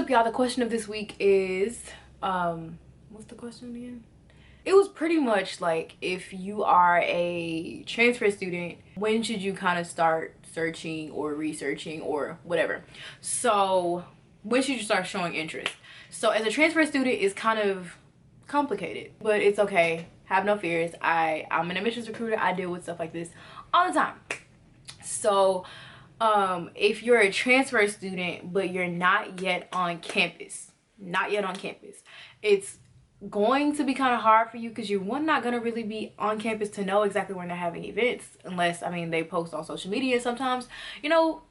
up, y'all? The question of this week is what's the question again? It was pretty much like, if you are a transfer student, when should you kind of start searching or researching or whatever? So when should you start showing interest? So as a transfer student, it's kind of complicated, but it's okay. Have no fears. I'm an admissions recruiter. I deal with stuff like this all the time. So if you're a transfer student but you're not yet on campus, it's going to be kind of hard for you, because you're not going to really be on campus to know exactly when they're having events, unless, I mean, they post on social media. And sometimes, you know,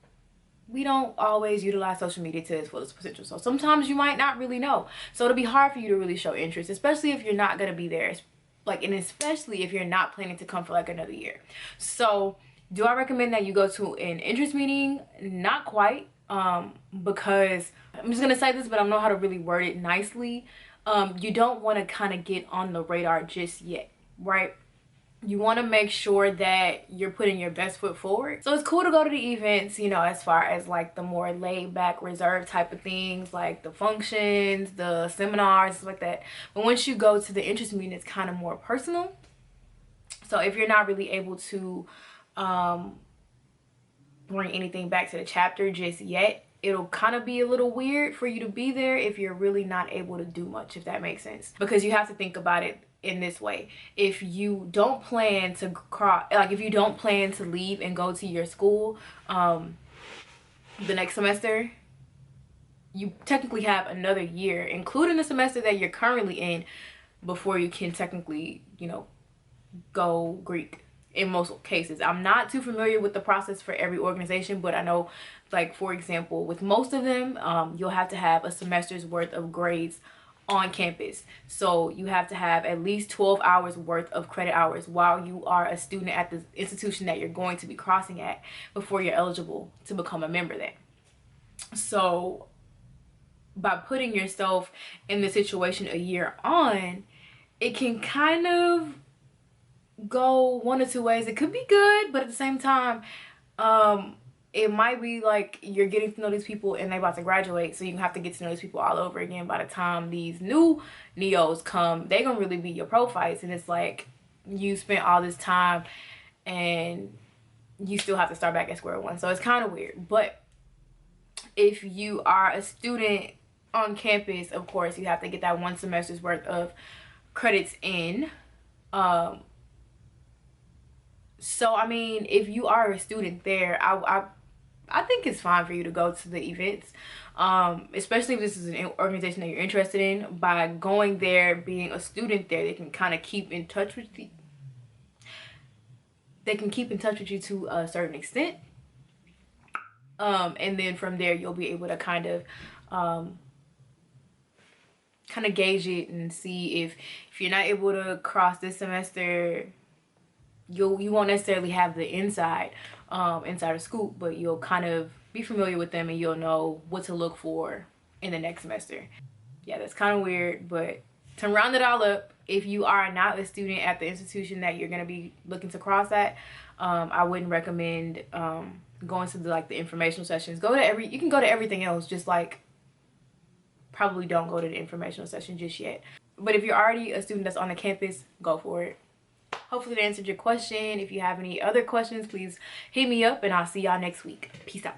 we don't always utilize social media to its fullest potential, so sometimes you might not really know. So it'll be hard for you to really show interest, especially if you're not going to be there, and especially if you're not planning to come for like another year. So do I recommend that you go to an interest meeting? Not quite, because I'm just gonna say this, but I don't know how to really word it nicely. You don't want to kind of get on the radar just yet, right? You want to make sure that you're putting your best foot forward. So it's cool to go to the events, you know, as far as like the more laid back, reserved type of things, like the functions, the seminars, stuff like that. But once you go to the interest meeting, it's kind of more personal. So if you're not really able to bring anything back to the chapter just yet, it'll kind of be a little weird for you to be there if you're really not able to do much, if that makes sense. Because you have to think about it in this way: if you don't plan to if you don't plan to leave and go to your school the next semester, you technically have another year, including the semester that you're currently in, before you can technically, you know, go Greek. In most cases, I'm not too familiar with the process for every organization, but I know, like, for example, with most of them, you'll have to have a semester's worth of grades on campus. So you have to have at least 12 hours worth of credit hours while you are a student at the institution that you're going to be crossing at, before you're eligible to become a member there. So by putting yourself in the situation a year on, it can kind of go one or two ways. It could be good, but at the same time, it might be like you're getting to know these people and they're about to graduate, so you have to get to know these people all over again. By the time these new neos come, they're gonna really be your profiles, and it's like you spent all this time and you still have to start back at square one. So it's kind of weird. But if you are a student on campus, of course you have to get that one semester's worth of credits in. So I mean, if you are a student there, I think it's fine for you to go to the events, especially if this is an organization that you're interested in. By going there, being a student there, they can kind of keep in touch with you. They can keep in touch with you to a certain extent, and then from there you'll be able to kind of gauge it and see if you're not able to cross this semester, you won't necessarily have the inside scoop, but you'll kind of be familiar with them and you'll know what to look for in the next semester. Yeah, that's kind of weird, but to round it all up, if you are not a student at the institution that you're going to be looking to cross at, I wouldn't recommend going to the informational sessions. You can go to everything else, just like probably don't go to the informational session just yet. But if you're already a student that's on the campus, go for it. Hopefully that answered your question. If you have any other questions, please hit me up, and I'll see y'all next week. Peace out.